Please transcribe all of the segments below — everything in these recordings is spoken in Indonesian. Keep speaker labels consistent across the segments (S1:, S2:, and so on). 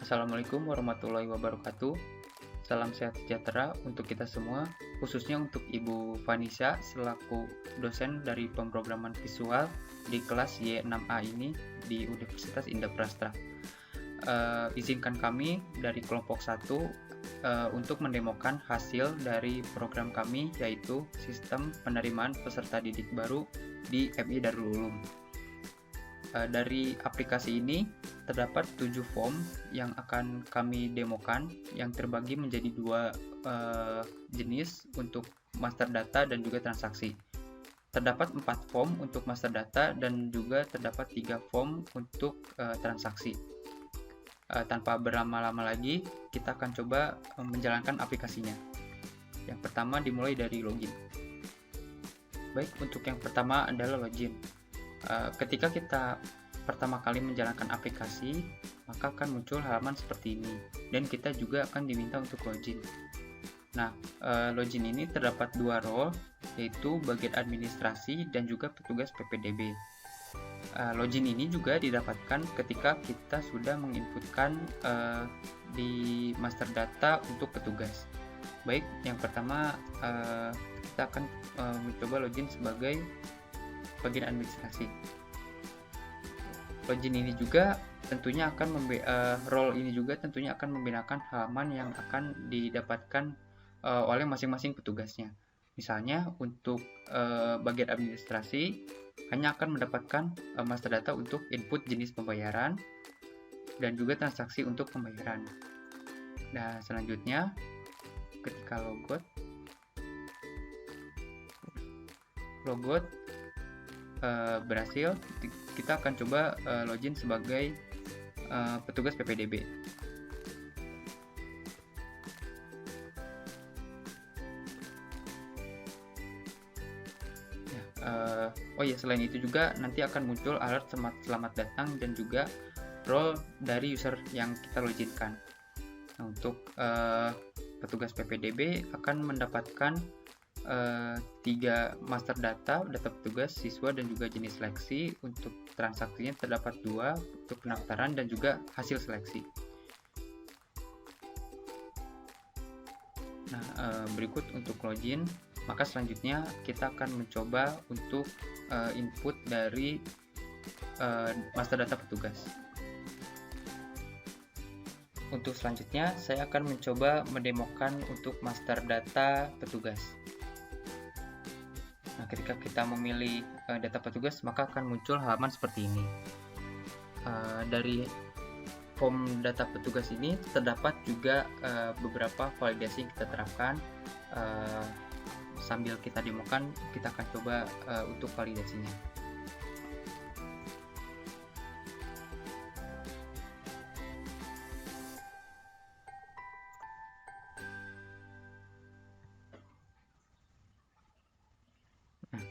S1: Assalamualaikum warahmatullahi wabarakatuh. Salam sehat sejahtera untuk kita semua, khususnya untuk Ibu Vanisa selaku dosen dari pemrograman visual di kelas Y6A ini di Universitas Indah-Prastra. Izinkan kami dari kelompok 1 untuk mendemokan hasil dari program kami, yaitu Sistem Penerimaan Peserta Didik Baru di MI Darul Ulum. Dari aplikasi ini terdapat 7 form yang akan kami demokan, yang terbagi menjadi 2 jenis untuk master data dan juga transaksi. Terdapat 4 form untuk master data dan juga terdapat 3 form untuk transaksi. Tanpa berlama-lama lagi, kita akan coba menjalankan aplikasinya. Yang pertama dimulai dari login. Baik, untuk yang pertama adalah login. Ketika kita pertama kali menjalankan aplikasi, maka akan muncul halaman seperti ini, dan kita juga akan diminta untuk login. Nah, login ini terdapat 2 role, yaitu bagian administrasi dan juga petugas PPDB. Login ini juga didapatkan ketika kita sudah menginputkan di master data untuk petugas. Baik, yang pertama kita akan mencoba login sebagai bagian administrasi. Login ini juga tentunya akan role ini juga tentunya akan membedakan halaman yang akan didapatkan oleh masing-masing petugasnya. Misalnya untuk bagian administrasi hanya akan mendapatkan master data untuk input jenis pembayaran dan juga transaksi untuk pembayaran. Nah, selanjutnya ketika logout berhasil, kita akan coba login sebagai petugas PPDB. Selain itu juga nanti akan muncul alert selamat datang dan juga role dari user yang kita loginkan. Nah, untuk petugas PPDB akan mendapatkan 3 master data petugas, siswa, dan juga jenis seleksi. Untuk transaksinya terdapat 2 untuk pendaftaran dan juga hasil seleksi. Nah, berikut untuk login, maka selanjutnya kita akan mencoba untuk input dari master data petugas. Untuk selanjutnya saya akan mencoba mendemokan untuk master data petugas. Nah, ketika kita memilih data petugas, maka akan muncul halaman seperti ini. Dari form data petugas ini terdapat juga beberapa validasi yang kita terapkan. Sambil kita demokan, kita akan coba untuk validasinya.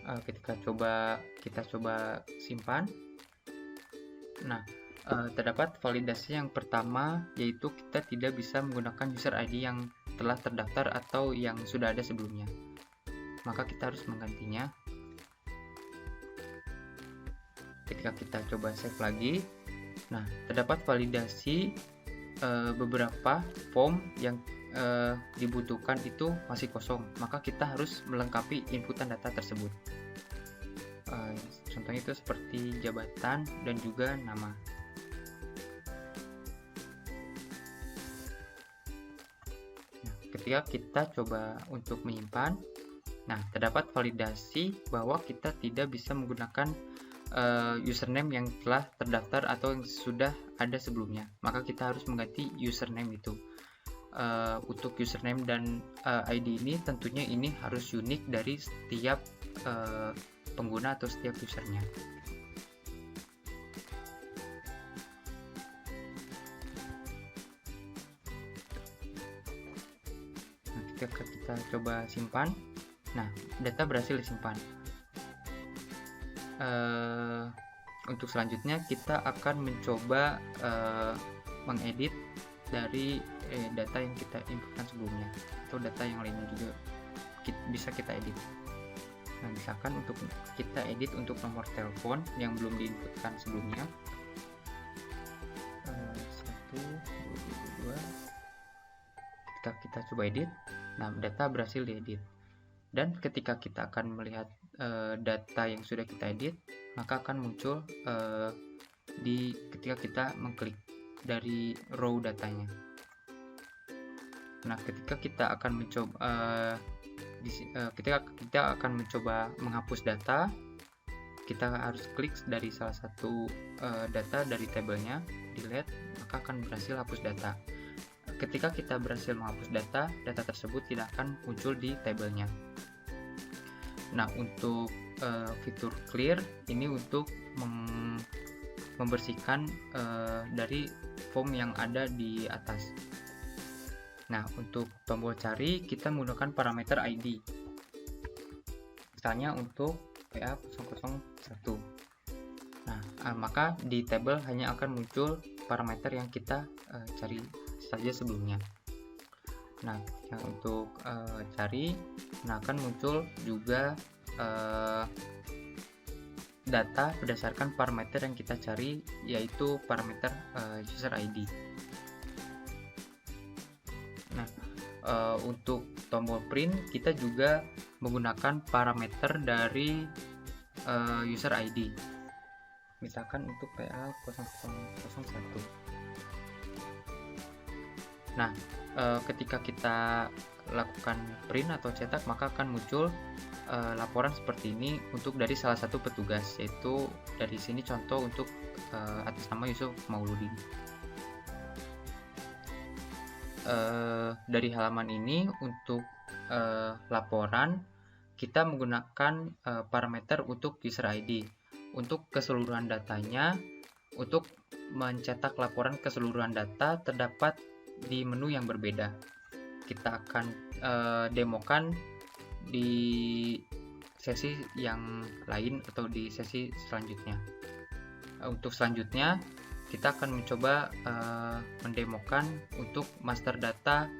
S1: Ketika kita coba simpan. Nah, terdapat validasi yang pertama, yaitu kita tidak bisa menggunakan user ID yang telah terdaftar atau yang sudah ada sebelumnya. Maka kita harus menggantinya. Ketika kita coba save lagi, nah terdapat validasi beberapa form yang dibutuhkan itu masih kosong, maka kita harus melengkapi inputan data tersebut. Contohnya itu seperti jabatan dan juga nama. Nah, ketika kita coba untuk menyimpan, nah terdapat validasi bahwa kita tidak bisa menggunakan username yang telah terdaftar atau yang sudah ada sebelumnya, maka kita harus mengganti username itu. Untuk username dan ID ini tentunya ini harus unik dari setiap pengguna atau setiap usernya. Nah, ketika kita coba simpan, nah data berhasil disimpan. Untuk selanjutnya kita akan mencoba mengedit dari data yang kita inputkan sebelumnya, atau data yang lainnya juga bisa kita edit. Nah, misalkan untuk kita edit untuk nomor telepon yang belum diinputkan sebelumnya, 1, 2, 2. Ketika kita coba edit, nah data berhasil diedit. Dan ketika kita akan melihat data yang sudah kita edit, maka akan muncul ketika kita mengklik dari row datanya. Nah, ketika kita akan mencoba ketika kita akan mencoba menghapus data, kita harus klik dari salah satu data dari tabelnya, delete, maka akan berhasil hapus data. Ketika kita berhasil menghapus data, data tersebut tidak akan muncul di tabelnya. Nah, untuk fitur clear ini untuk membersihkan dari form yang ada di atas. Nah, untuk tombol cari kita menggunakan parameter ID. Misalnya untuk PA001. Nah, maka di tabel hanya akan muncul parameter yang kita cari saja sebelumnya. Nah, ketika untuk cari, akan muncul juga data berdasarkan parameter yang kita cari, yaitu parameter user ID. Nah, untuk tombol print kita juga menggunakan parameter dari user ID. Misalkan untuk PA001. Nah, ketika kita lakukan print atau cetak, maka akan muncul laporan seperti ini untuk dari salah satu petugas, yaitu dari sini contoh untuk atas nama Yusuf Mauludin. Dari halaman ini untuk laporan kita menggunakan parameter untuk user ID. Untuk keseluruhan datanya, untuk mencetak laporan keseluruhan data terdapat di menu yang berbeda. Kita akan demokan di sesi yang lain atau di sesi selanjutnya. Untuk selanjutnya kita akan mencoba mendemokan untuk master data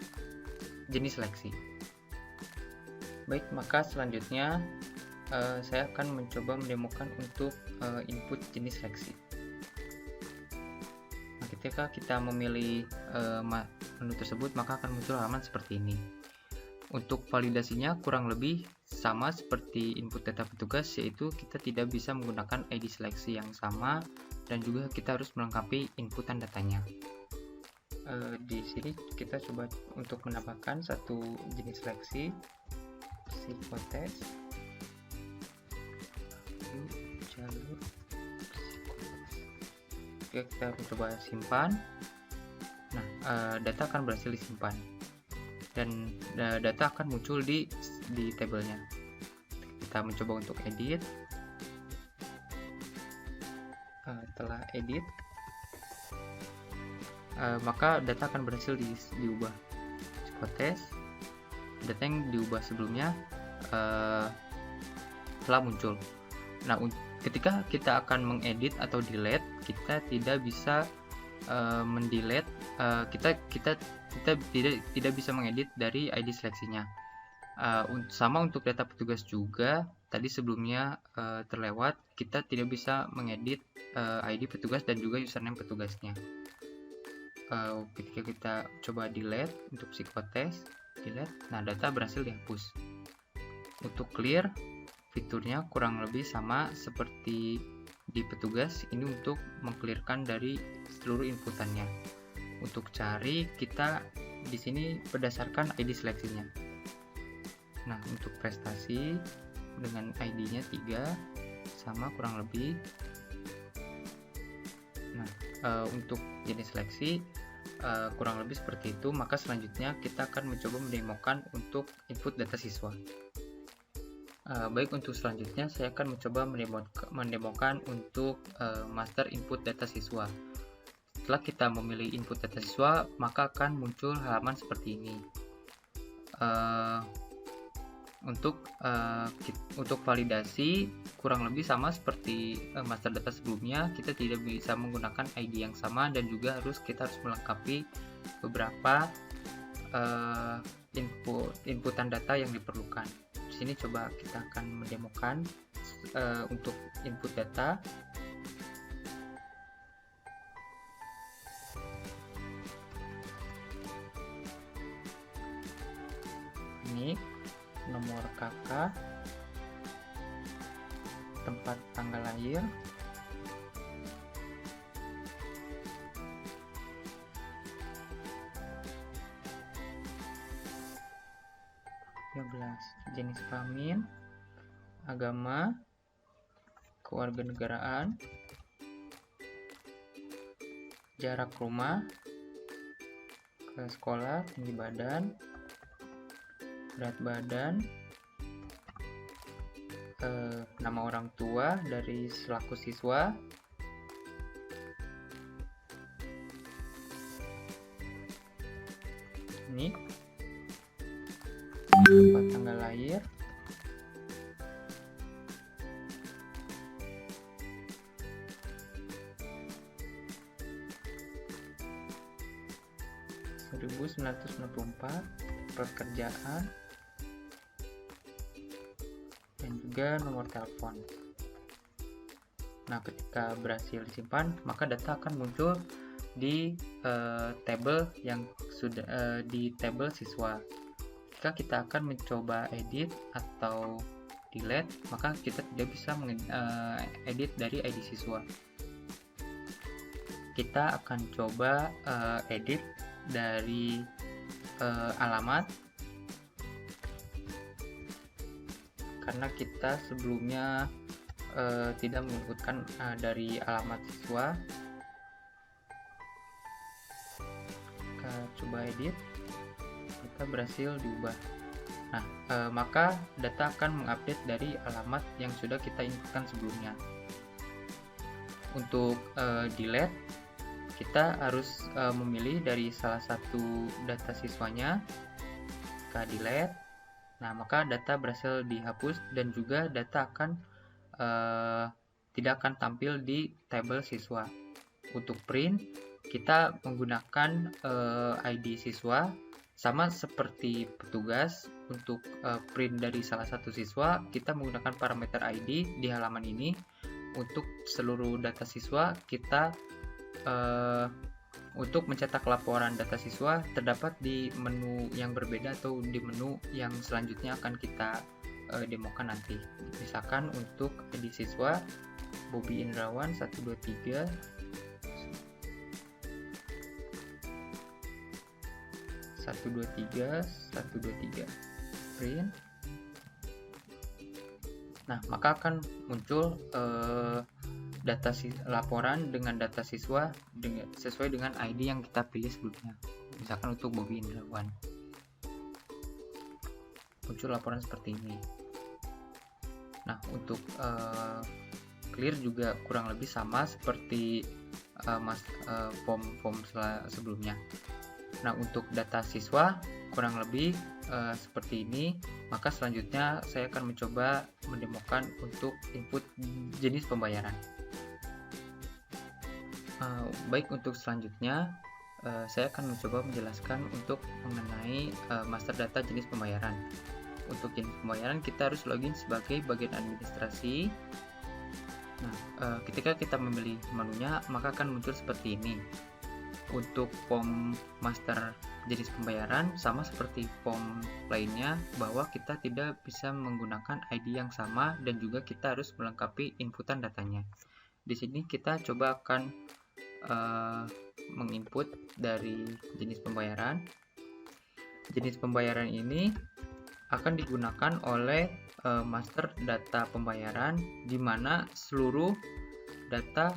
S1: jenis seleksi. Baik, maka selanjutnya saya akan mencoba mendemokan untuk input jenis seleksi. Nah, ketika kita memilih menu tersebut, maka akan muncul halaman seperti ini. Untuk validasinya kurang lebih sama seperti input data petugas, yaitu kita tidak bisa menggunakan ID seleksi yang sama dan juga kita harus melengkapi inputan datanya. Di sini kita coba untuk menambahkan satu jenis seleksi, psikotes, jalur psikotes. Oke, kita coba simpan. Nah, data akan berhasil disimpan dan data akan muncul di tabelnya. Kita mencoba untuk edit. Setelah edit, maka data akan berhasil diubah. Psikotes, data yang diubah sebelumnya telah muncul. Nah, ketika kita akan mengedit atau delete, kita tidak bisa mendelete, kita tidak bisa mengedit dari ID seleksinya. Sama untuk data petugas juga, tadi sebelumnya terlewat, kita tidak bisa mengedit ID petugas dan juga username petugasnya. Ketika kita coba delete untuk psikotes, delete, nah data berhasil dihapus. Untuk clear, fiturnya kurang lebih sama seperti di petugas, ini untuk mengclearkan dari seluruh inputannya. Untuk cari, kita di sini berdasarkan ID seleksinya. Nah, untuk prestasi dengan ID-nya 3 sama kurang lebih. Nah, untuk jenis seleksi kurang lebih seperti itu. Maka selanjutnya kita akan mencoba mendemokan untuk input data siswa. Baik, untuk selanjutnya saya akan mencoba mendemokan untuk master input data siswa. Setelah kita memilih input data siswa, maka akan muncul halaman seperti ini. Untuk validasi kurang lebih sama seperti master data sebelumnya, kita tidak bisa menggunakan ID yang sama dan juga kita harus melengkapi beberapa inputan data yang diperlukan. Di sini coba kita akan mendemokan untuk input data. nik, nomor kakak, tempat tanggal lahir, jenis kelamin, agama, kewarganegaraan, jarak rumah ke sekolah, tinggi badan, berat badan, nama orang tua dari selaku siswa, nik, tempat tanggal lahir, pekerjaan, dan juga nomor telepon. Nah, ketika berhasil disimpan, maka data akan muncul di tabel yang sudah di tabel siswa. Jika kita akan mencoba edit atau delete, maka kita tidak bisa edit dari ID siswa. Kita akan coba edit dari alamat, karena kita sebelumnya tidak menyebutkan dari alamat siswa. Kita coba edit, kita berhasil diubah. Nah, maka data akan mengupdate dari alamat yang sudah kita inputkan sebelumnya. Untuk delete, kita harus memilih dari salah satu data siswanya, kita delete. Nah, maka data berhasil dihapus dan juga data akan tidak akan tampil di tabel siswa. Untuk print, kita menggunakan ID siswa, sama seperti petugas. Untuk print dari salah satu siswa, kita menggunakan parameter ID di halaman ini. Untuk seluruh data siswa, kita untuk mencetak laporan data siswa terdapat di menu yang berbeda atau di menu yang selanjutnya akan kita demokan nanti. Misalkan untuk ID siswa Bobby Indrawan 123 print. Nah, maka akan muncul data laporan dengan data siswa sesuai dengan ID yang kita pilih sebelumnya. Misalkan untuk Bobby Indrawan, muncul laporan seperti ini. Nah, untuk clear juga kurang lebih sama seperti form sebelumnya. Nah, untuk data siswa kurang lebih seperti ini. Maka selanjutnya saya akan mencoba mendemokan untuk input jenis pembayaran. Baik, untuk selanjutnya saya akan mencoba menjelaskan untuk mengenai master data jenis pembayaran. Untuk jenis pembayaran kita harus login sebagai bagian administrasi. Nah, ketika kita memilih menunya, maka akan muncul seperti ini. Untuk form master jenis pembayaran sama seperti form lainnya, bahwa kita tidak bisa menggunakan ID yang sama dan juga kita harus melengkapi inputan datanya. Di sini kita coba akan menginput dari jenis pembayaran. Jenis pembayaran ini akan digunakan oleh master data pembayaran, di mana seluruh data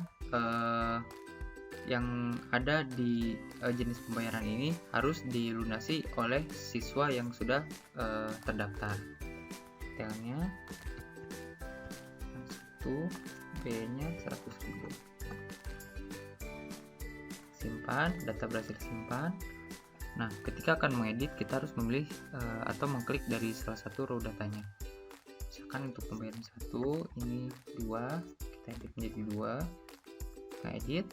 S1: yang ada di jenis pembayaran ini harus dilunasi oleh siswa yang sudah terdaftar. Detailnya 1, B-nya 100.000. Simpan, data berhasil disimpan. Nah, ketika akan mengedit, kita harus memilih atau mengklik dari salah satu row datanya. Misalkan untuk pembayaran 1, ini 2, kita edit menjadi 2. Kita edit,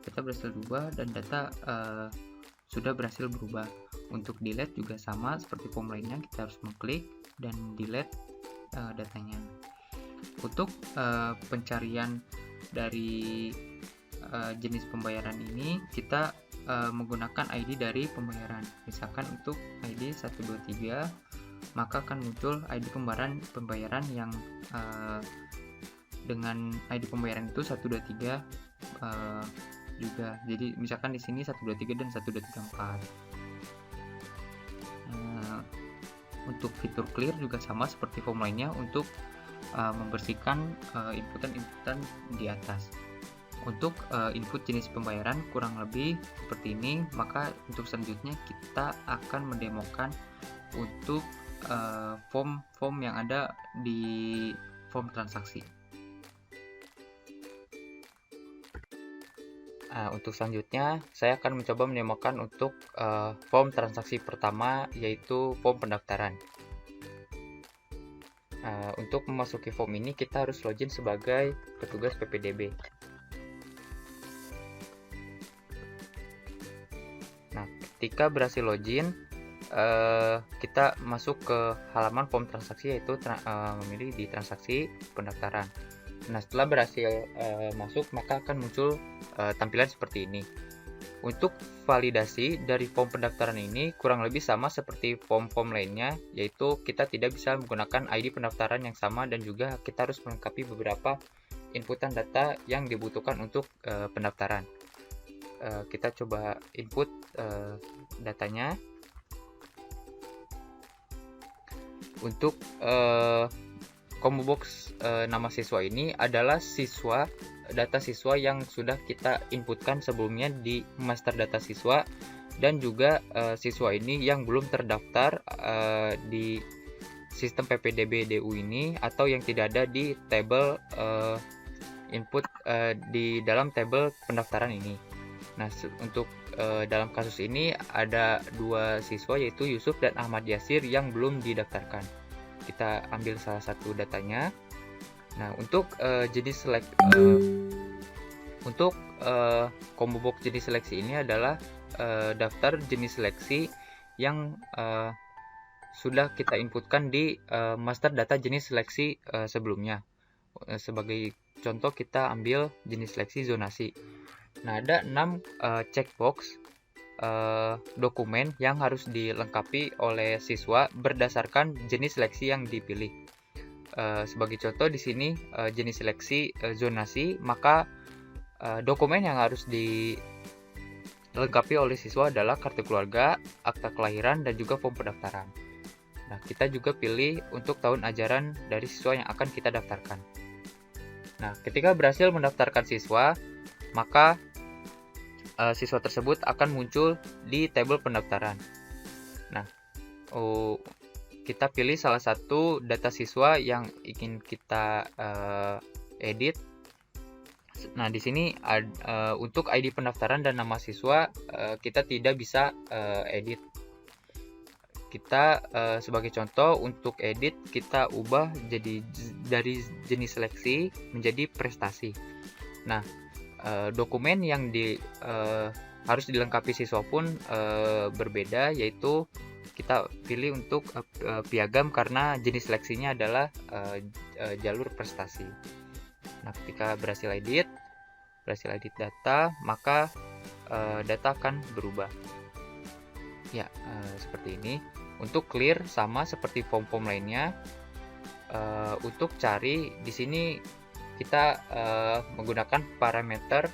S1: kita berhasil berubah dan data sudah berhasil berubah. Untuk delete juga sama seperti form lainnya, kita harus mengklik dan delete datanya. Untuk pencarian dari jenis pembayaran ini, kita menggunakan ID dari pembayaran. Misalkan untuk ID 123 maka akan muncul ID pembayaran yang dengan ID pembayaran itu 123 juga. Jadi misalkan di sini 123 dan 1234. Untuk fitur clear juga sama seperti form lainnya untuk membersihkan inputan di atas. Untuk input jenis pembayaran kurang lebih seperti ini. Maka untuk selanjutnya kita akan mendemokan untuk form yang ada di form transaksi. Untuk selanjutnya saya akan mencoba mendemokan untuk form transaksi pertama, yaitu form pendaftaran. Untuk memasuki form ini kita harus login sebagai petugas PPDB. Nah, ketika berhasil login, kita masuk ke halaman form transaksi, yaitu memilih di transaksi pendaftaran. Nah, setelah berhasil masuk, maka akan muncul tampilan seperti ini. Untuk validasi dari form pendaftaran ini kurang lebih sama seperti form-form lainnya, yaitu kita tidak bisa menggunakan ID pendaftaran yang sama dan juga kita harus melengkapi beberapa inputan data yang dibutuhkan untuk pendaftaran. Kita coba input datanya. Untuk combo box nama siswa ini adalah data siswa yang sudah kita inputkan sebelumnya di master data siswa, dan juga siswa ini yang belum terdaftar di sistem PPDB DU ini, atau yang tidak ada di tabel input di dalam tabel pendaftaran ini. Nah, untuk dalam kasus ini ada 2 siswa, yaitu Yusuf dan Ahmad Yasir, yang belum didaftarkan. Kita ambil salah satu datanya. Nah, untuk jenis combo box jenis seleksi ini adalah daftar jenis seleksi yang sudah kita inputkan di master data jenis seleksi sebelumnya. Sebagai contoh, kita ambil jenis seleksi zonasi. Nah, ada 6 checkbox dokumen yang harus dilengkapi oleh siswa berdasarkan jenis seleksi yang dipilih. Sebagai contoh di sini jenis seleksi zonasi, maka dokumen yang harus dilengkapi oleh siswa adalah kartu keluarga, akta kelahiran, dan juga form pendaftaran. Nah, kita juga pilih untuk tahun ajaran dari siswa yang akan kita daftarkan. Nah, ketika berhasil mendaftarkan siswa, maka siswa tersebut akan muncul di tabel pendaftaran. Nah, kita pilih salah satu data siswa yang ingin kita edit. Nah, di sini untuk ID pendaftaran dan nama siswa kita tidak bisa edit. Kita sebagai contoh untuk edit, kita ubah jadi dari jenis seleksi menjadi prestasi. Nah, dokumen yang harus dilengkapi siswa pun berbeda, yaitu kita pilih untuk piagam karena jenis seleksinya adalah jalur prestasi. Nah, ketika berhasil edit data, maka data akan berubah. Ya, seperti ini. Untuk clear sama seperti form-form lainnya. Untuk cari di sini kita menggunakan parameter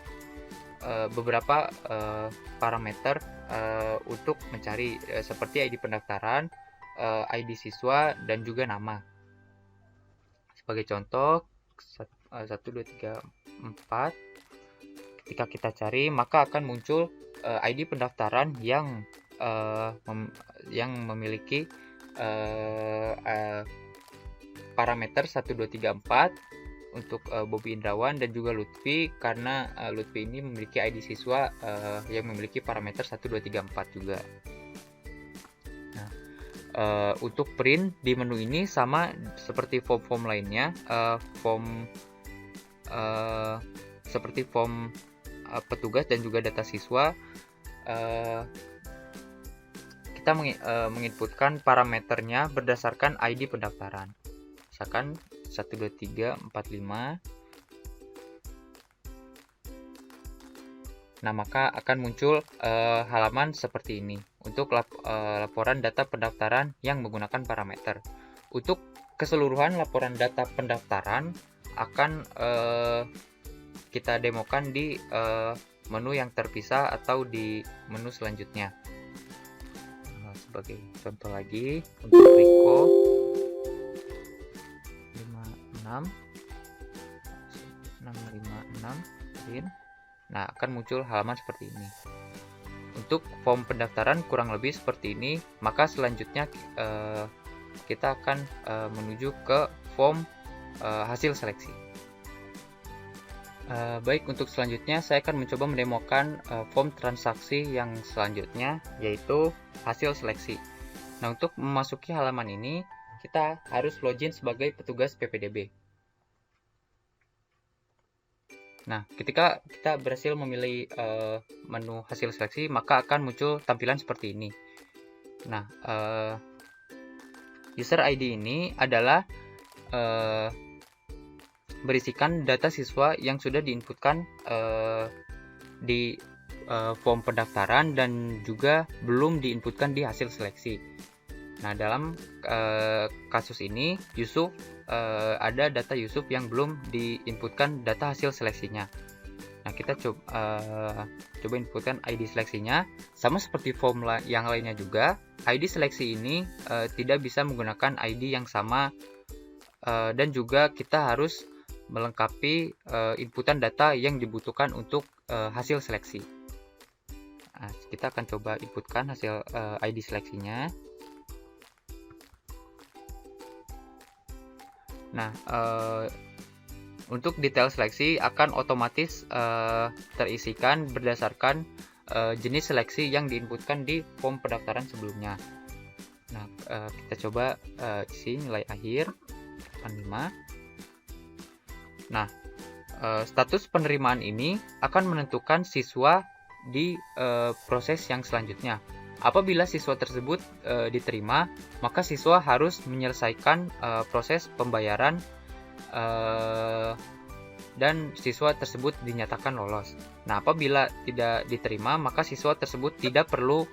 S1: beberapa parameter untuk mencari seperti ID pendaftaran, ID siswa, dan juga nama. Sebagai contoh 1, 2, 3, 4. Ketika kita cari, maka akan muncul ID pendaftaran yang memiliki parameter 1, 2, 3, 4 untuk Bobby Indrawan dan juga Lutfi, karena Lutfi ini memiliki ID siswa yang memiliki parameter 1, 2, 3, 4 juga. Nah, untuk print di menu ini sama seperti form-form lainnya, seperti form petugas dan juga data siswa. Kita menginputkan parameternya berdasarkan ID pendaftaran. Misalkan 1, 2, 3, 4, 5. Nah, maka akan muncul halaman seperti ini untuk laporan data pendaftaran yang menggunakan parameter. Untuk keseluruhan laporan data pendaftaran akan kita demokan di menu yang terpisah atau di menu selanjutnya. Sebagai contoh lagi, untuk Riko 656 nah akan muncul halaman seperti ini. Untuk form pendaftaran kurang lebih seperti ini, maka selanjutnya kita akan menuju ke form hasil seleksi. Baik, untuk selanjutnya saya akan mencoba mendemokan form transaksi yang selanjutnya, yaitu hasil seleksi. Nah, untuk memasuki halaman ini kita harus login sebagai petugas PPDB. Nah, ketika kita berhasil memilih menu hasil seleksi, maka akan muncul tampilan seperti ini. Nah, user ID ini adalah berisikan data siswa yang sudah diinputkan di form pendaftaran dan juga belum diinputkan di hasil seleksi. Nah, dalam kasus ini Yusuf ada data Yusuf yang belum diinputkan data hasil seleksinya. Nah, kita coba inputkan ID seleksinya. Sama seperti form yang lainnya juga, ID seleksi ini tidak bisa menggunakan ID yang sama, dan juga kita harus melengkapi inputan data yang dibutuhkan untuk hasil seleksi. Nah, kita akan coba inputkan hasil ID seleksinya. Nah, untuk detail seleksi akan otomatis terisikan berdasarkan jenis seleksi yang diinputkan di form pendaftaran sebelumnya. Nah, kita coba isi nilai akhir 85. Nah, status penerimaan ini akan menentukan siswa di proses yang selanjutnya. Apabila siswa tersebut diterima, maka siswa harus menyelesaikan proses pembayaran dan siswa tersebut dinyatakan lolos. Nah, apabila tidak diterima, maka siswa tersebut tidak perlu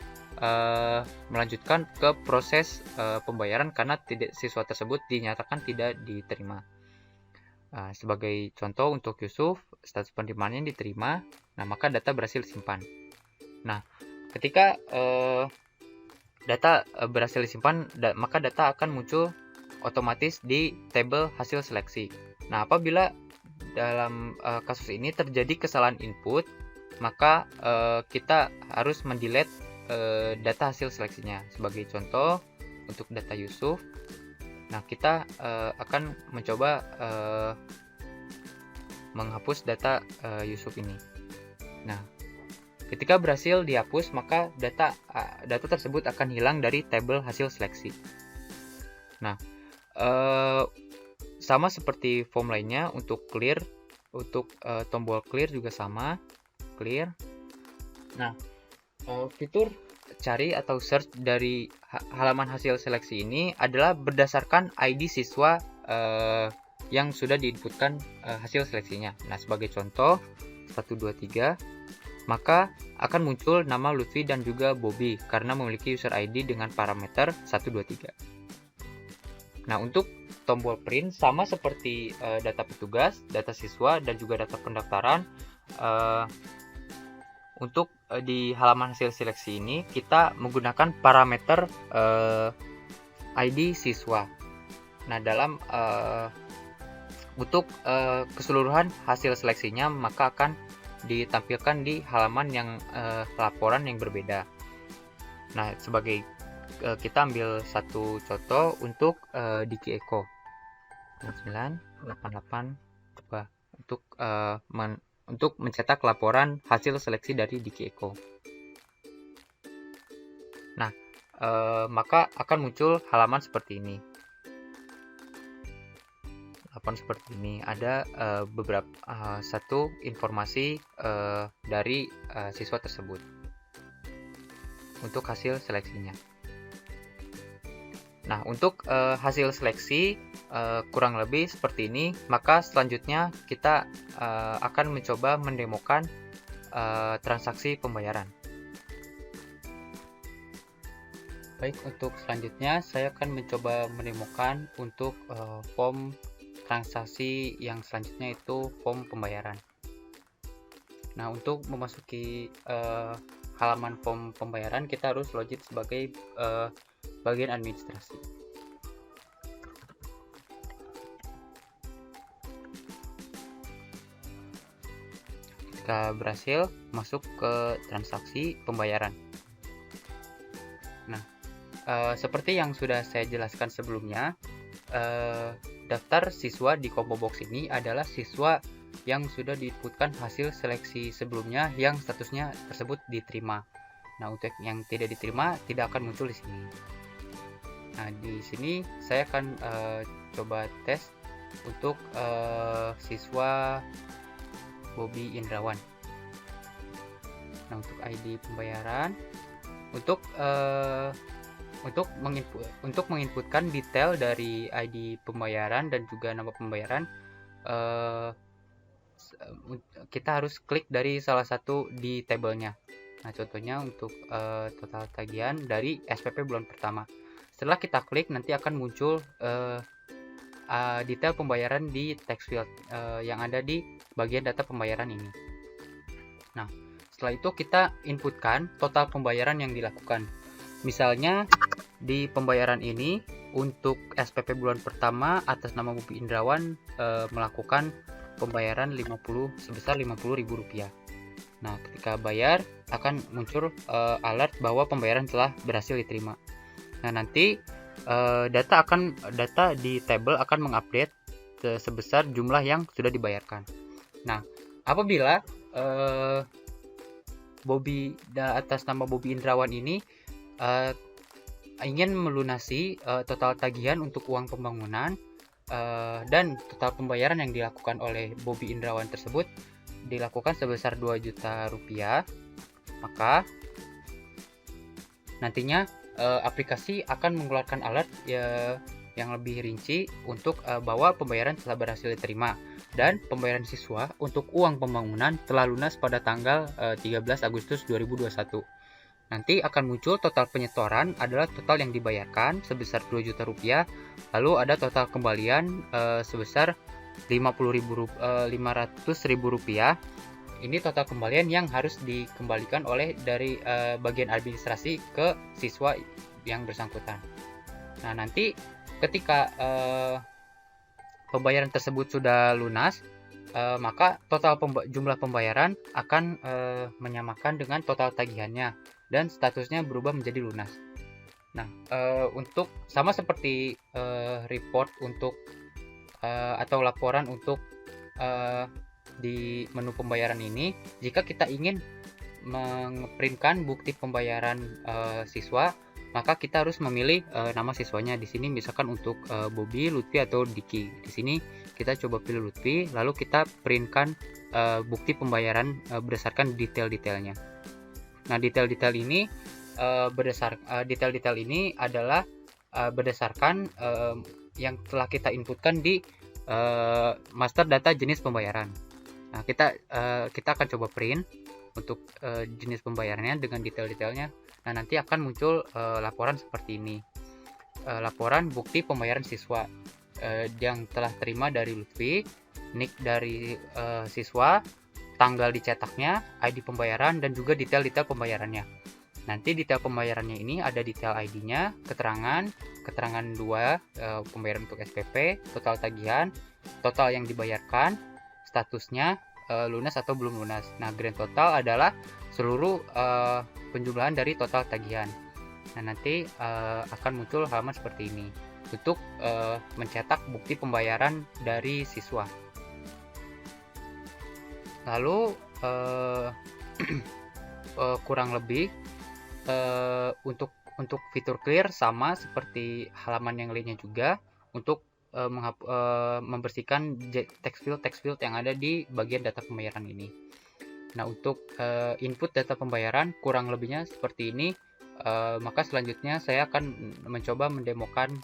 S1: melanjutkan ke proses pembayaran karena siswa tersebut dinyatakan tidak diterima. Sebagai contoh, untuk Yusuf, status penerimaannya diterima, nah maka data berhasil disimpan. Nah, ketika data berhasil disimpan, maka data akan muncul otomatis di tabel hasil seleksi. Nah, apabila dalam kasus ini terjadi kesalahan input, maka kita harus mendelete data hasil seleksinya. Sebagai contoh, untuk data Yusuf, nah kita akan mencoba menghapus data Yusuf ini. Nah, ketika berhasil dihapus, maka data tersebut akan hilang dari tabel hasil seleksi. Nah, sama seperti form lainnya, untuk clear, untuk tombol clear juga sama, clear. Nah, fitur cari atau search dari halaman hasil seleksi ini adalah berdasarkan ID siswa yang sudah diinputkan hasil seleksinya. Nah, sebagai contoh 123, maka akan muncul nama Lutfi dan juga Bobby karena memiliki user ID dengan parameter 123. Nah, untuk tombol print sama seperti data petugas, data siswa, dan juga data pendaftaran. Untuk di halaman hasil seleksi ini kita menggunakan parameter ID siswa. Nah, dalam untuk keseluruhan hasil seleksinya maka akan ditampilkan di halaman yang laporan yang berbeda. Nah, sebagai kita ambil satu contoh untuk Diki Eko 988 coba untuk mencetak laporan hasil seleksi dari Diki Eko. Nah, maka akan muncul halaman seperti ini. Halaman seperti ini ada beberapa satu informasi dari siswa tersebut untuk hasil seleksinya. Nah, untuk hasil seleksi kurang lebih seperti ini, maka selanjutnya kita akan mencoba mendemokan transaksi pembayaran. Baik, untuk selanjutnya saya akan mencoba menemukan untuk form transaksi yang selanjutnya, itu form pembayaran. Nah, untuk memasuki halaman form pembayaran, kita harus login sebagai bagian administrasi. Ketika berhasil, masuk ke transaksi pembayaran. Nah, seperti yang sudah saya jelaskan sebelumnya, daftar siswa di combo box ini adalah siswa yang sudah diinputkan hasil seleksi sebelumnya yang statusnya tersebut diterima. Nah, untuk yang tidak diterima tidak akan muncul di sini. Nah, di sini saya akan coba tes untuk siswa Bobby Indrawan. Nah, untuk ID pembayaran, untuk menginputkan detail dari ID pembayaran dan juga nama pembayaran, kita harus klik dari salah satu di tabelnya. Nah, contohnya untuk total tagihan dari SPP bulan pertama. Setelah kita klik, nanti akan muncul detail pembayaran di text field yang ada di bagian data pembayaran ini. Nah, setelah itu kita inputkan total pembayaran yang dilakukan. Misalnya di pembayaran ini untuk SPP bulan pertama atas nama Bobby Indrawan melakukan pembayaran sebesar Rp50.000. Nah, ketika bayar akan muncul alert bahwa pembayaran telah berhasil diterima. Nah, nanti data di tabel akan mengupdate sebesar jumlah yang sudah dibayarkan. Nah, apabila atas nama Bobby Indrawan ini ingin melunasi total tagihan untuk uang pembangunan dan total pembayaran yang dilakukan oleh Bobby Indrawan tersebut dilakukan sebesar Rp2 juta, maka nantinya aplikasi akan mengeluarkan alert yang lebih rinci untuk bahwa pembayaran telah berhasil diterima dan pembayaran siswa untuk uang pembangunan telah lunas pada tanggal 13 Agustus 2021. Nanti akan muncul total penyetoran adalah total yang dibayarkan sebesar Rp2 juta, lalu ada total kembalian sebesar Rp500.000. Ini total kembalian yang harus dikembalikan dari bagian administrasi ke siswa yang bersangkutan. Nah, nanti ketika pembayaran tersebut sudah lunas, maka total jumlah pembayaran akan menyamakan dengan total tagihannya dan statusnya berubah menjadi lunas. Nah, untuk sama seperti report untuk atau laporan untuk di menu pembayaran ini, jika kita ingin mengeprintkan bukti pembayaran siswa, maka kita harus memilih nama siswanya. Di sini misalkan untuk Bobby, Lutfi atau Diki. Di sini kita coba pilih Lutfi, lalu kita printkan bukti pembayaran berdasarkan detail-detailnya. Nah, detail-detail ini adalah berdasarkan yang telah kita inputkan di master data jenis pembayaran. Nah, kita akan coba print untuk jenis pembayarannya dengan detail-detailnya. Nah, nanti akan muncul laporan seperti ini. Laporan bukti pembayaran siswa yang telah terima dari Lutfi, nick dari siswa, tanggal dicetaknya, ID pembayaran, dan juga detail-detail pembayarannya. Nanti detail pembayarannya ini ada detail ID-nya, keterangan 2, pembayaran untuk SPP, total tagihan, total yang dibayarkan, statusnya lunas atau belum lunas. Nah, grand total adalah seluruh penjumlahan dari total tagihan. Nah, nanti akan muncul halaman seperti ini untuk mencetak bukti pembayaran dari siswa. Lalu kurang lebih untuk fitur clear sama seperti halaman yang lainnya juga untuk membersihkan text field yang ada di bagian data pembayaran ini. Nah, untuk input data pembayaran kurang lebihnya seperti ini. Maka selanjutnya saya akan mencoba mendemokan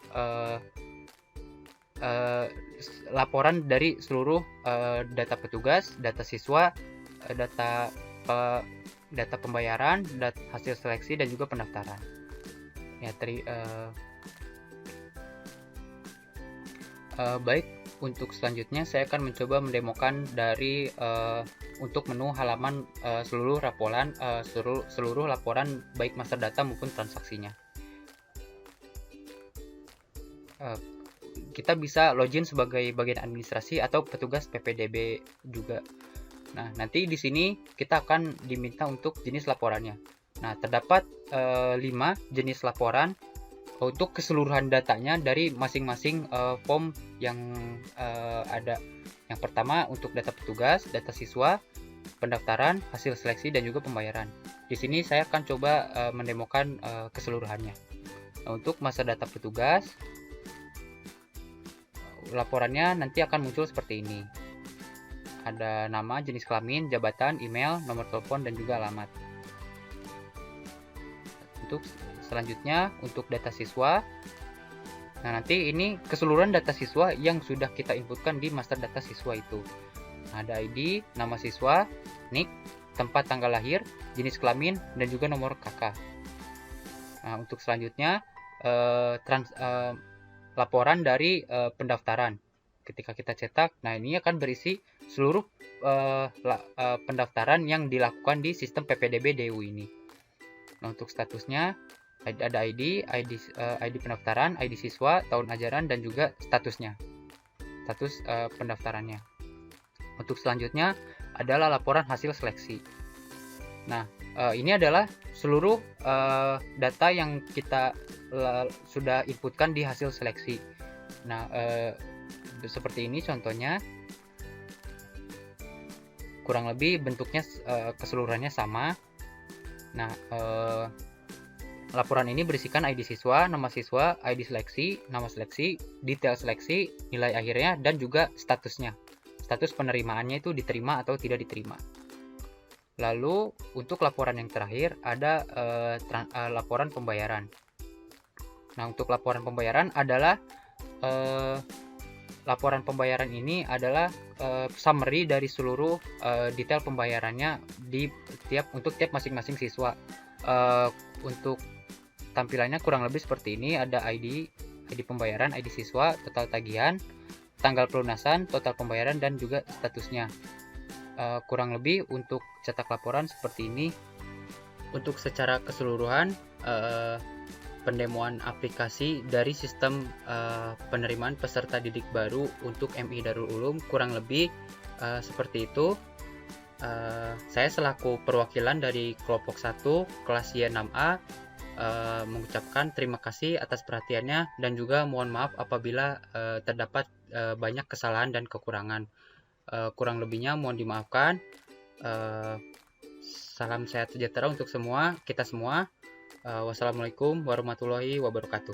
S1: laporan dari seluruh data petugas, data siswa, data pembayaran, hasil seleksi, dan juga pendaftaran. Ya, baik, untuk selanjutnya saya akan mencoba mendemokan dari untuk menu halaman seluruh laporan baik master data maupun transaksinya. Kita bisa login sebagai bagian administrasi atau petugas PPDB juga. Nah, nanti di sini kita akan diminta untuk jenis laporannya. Nah, terdapat 5 jenis laporan untuk keseluruhan datanya dari masing-masing form yang ada. Yang pertama untuk data petugas, data siswa, pendaftaran, hasil seleksi, dan juga pembayaran. Di sini saya akan coba mendemokan keseluruhannya. Nah, untuk masa data petugas, laporannya nanti akan muncul seperti ini. Ada nama, jenis kelamin, jabatan, email, nomor telepon, dan juga alamat. Untuk selanjutnya untuk data siswa, nah nanti ini keseluruhan data siswa yang sudah kita inputkan di master data siswa itu. Ada ID, nama siswa, NIK, tempat tanggal lahir, jenis kelamin, dan juga nomor KK. Nah, untuk selanjutnya laporan dari pendaftaran. Ketika kita cetak, nah ini akan berisi seluruh pendaftaran yang dilakukan di sistem PPDB DU ini. Nah, untuk statusnya ada ID pendaftaran, ID siswa, tahun ajaran, dan juga statusnya, status pendaftarannya. Untuk selanjutnya adalah laporan hasil seleksi. Nah, ini adalah seluruh data yang kita sudah inputkan di hasil seleksi. Nah, seperti ini contohnya. Kurang lebih bentuknya keseluruhannya sama. Nah, laporan ini berisikan ID siswa, nama siswa, ID seleksi, nama seleksi, detail seleksi, nilai akhirnya, dan juga statusnya. Status penerimaannya itu diterima atau tidak diterima. Lalu untuk laporan yang terakhir ada laporan pembayaran. Nah, untuk laporan pembayaran adalah laporan pembayaran ini adalah summary dari seluruh detail pembayarannya untuk tiap masing-masing siswa. Untuk tampilannya kurang lebih seperti ini. Ada ID pembayaran, ID siswa, total tagihan, tanggal pelunasan, total pembayaran, dan juga statusnya. Kurang lebih untuk cetak laporan seperti ini. Untuk secara keseluruhan pendemoan aplikasi dari sistem penerimaan peserta didik baru untuk MI Darul Ulum kurang lebih seperti itu. Saya selaku perwakilan dari kelompok 1 kelas Y6A mengucapkan terima kasih atas perhatiannya, dan juga mohon maaf apabila terdapat banyak kesalahan dan kekurangan. Kurang lebihnya mohon dimaafkan. Salam sehat sejahtera untuk kita semua. Wassalamualaikum warahmatullahi wabarakatuh.